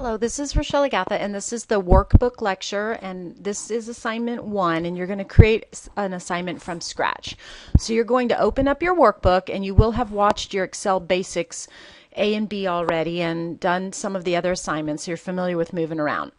Hello, this is Rochelle Agatha, and this is the workbook lecture, and this is assignment 1, and you're going to create an assignment from scratch. So you're going to open up your workbook, and you will have watched your Excel Basics A and B already and done some of the other assignments, so you're familiar with moving around.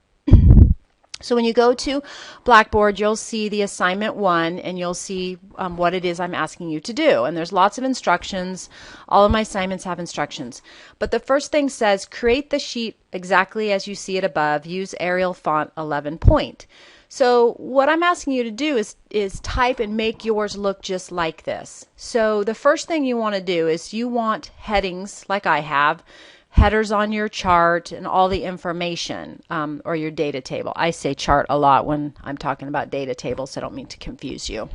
So when you go to Blackboard, you'll see the assignment 1, and you'll see what it is I'm asking you to do. And there's lots of instructions. All of my assignments have instructions. But the first thing says, create the sheet exactly as you see it above. Use Arial font 11 point. So what I'm asking you to do is type and make yours look just like this. So the first thing you want to do is you want headings like I have, headers on your chart and all the information, or your data table. I say chart a lot when I'm talking about data tables, so I don't mean to confuse you.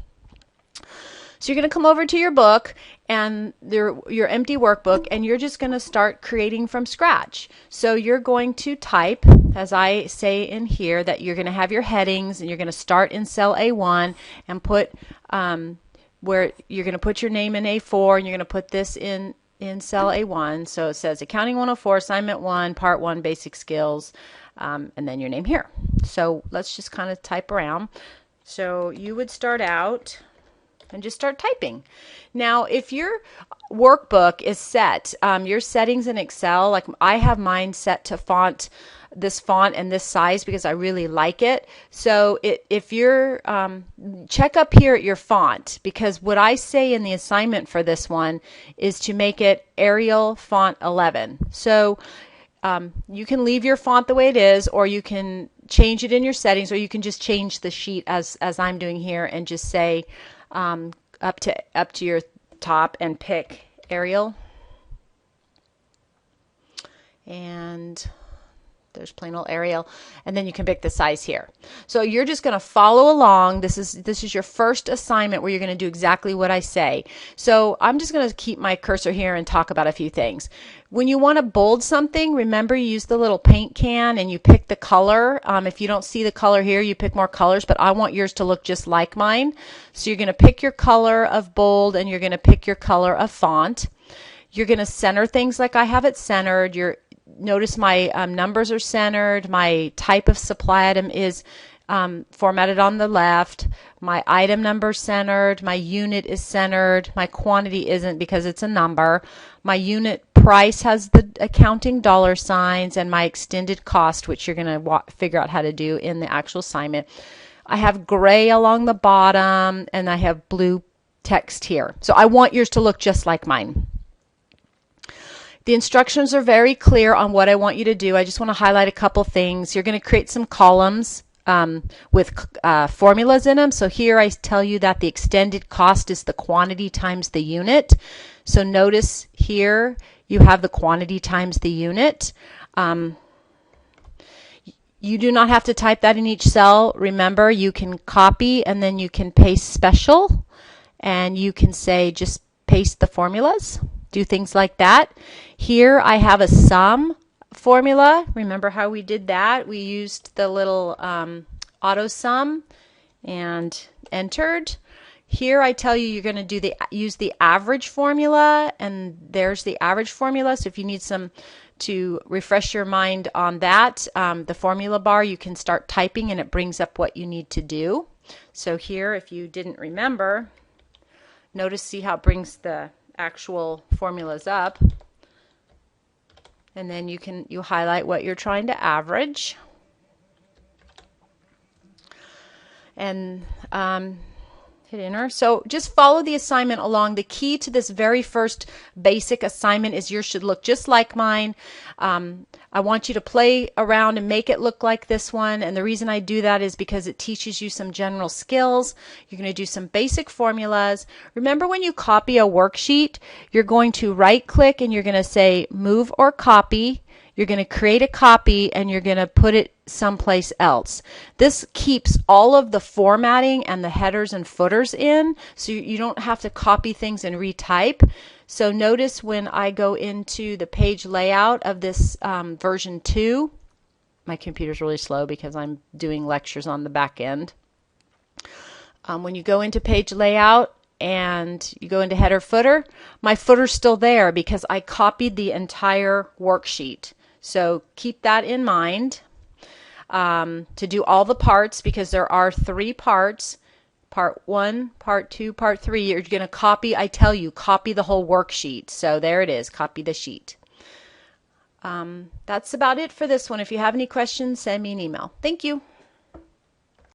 So you're going to come over to your book and your empty workbook, and you're just going to start creating from scratch. So you're going to type, as I say in here, that you're going to have your headings, and you're going to start in cell A1 and put where you're going to put your name in A4, and you're going to put this in cell A1. So it says Accounting 104, Assignment 1, Part 1, Basic Skills, and then your name here. So let's just kind of type around. So you would start out and just start typing. Now, if your workbook is set, your settings in Excel, like I have mine set to this font and this size because I really like it. So if you're, check up here at your font, because what I say in the assignment for this one is to make it Arial font 11. So you can leave your font the way it is, or you can change it in your settings, or you can just change the sheet as I'm doing here and just say up to your top and pick Arial. And there's plain old Arial, and then you can pick the size here. So you're just going to follow along. This is your first assignment where you're going to do exactly what I say. So I'm just going to keep my cursor here and talk about a few things. When you want to bold something, remember you use the little paint can and you pick the color. If you don't see the color here, you pick more colors, but I want yours to look just like mine. So you're going to pick your color of bold, and you're going to pick your color of font. You're going to center things like I have it centered. Notice my numbers are centered. My type of supply item is formatted on the left. My item number centered. My unit is centered. My quantity isn't because it's a number. My unit price has the accounting dollar signs, and my extended cost, which you're going to figure out how to do in the actual assignment. I have gray along the bottom, and I have blue text here. So I want yours to look just like mine. The instructions are very clear on what I want you to do. I just want to highlight a couple things. You're going to create some columns with formulas in them. So here I tell you that the extended cost is the quantity times the unit. So notice here you have the quantity times the unit. You do not have to type that in each cell. Remember, you can copy and then you can paste special, and you can say just paste the formulas. Do things like that. Here I have a sum formula. Remember how we did that? We used the little auto sum and entered. Here I tell you you're going to use the average formula, and there's the average formula. So if you need to refresh your mind on that, the formula bar, you can start typing and it brings up what you need to do. So here, if you didn't remember, see how it brings the actual formulas up, and then you highlight what you're trying to average, and hit enter. So just follow the assignment along. The key to this very first basic assignment is yours should look just like mine. I want you to play around and make it look like this one, and the reason I do that is because it teaches you some general skills. You're going to do some basic formulas. Remember, when you copy a worksheet, you're going to right click and you're going to say move or copy. You're going to create a copy and you're going to put it someplace else. This keeps all of the formatting and the headers and footers in, so you don't have to copy things and retype. So notice when I go into the page layout of this version 2, my computer's really slow because I'm doing lectures on the back end. When you go into page layout and you go into header footer, my footer's still there because I copied the entire worksheet. So keep that in mind to do all the parts, because there are 3 parts. Part 1, Part 2, Part 3. You're going to copy, I tell you, copy the whole worksheet. So there it is, copy the sheet. That's about it for this one. If you have any questions, send me an email. Thank you.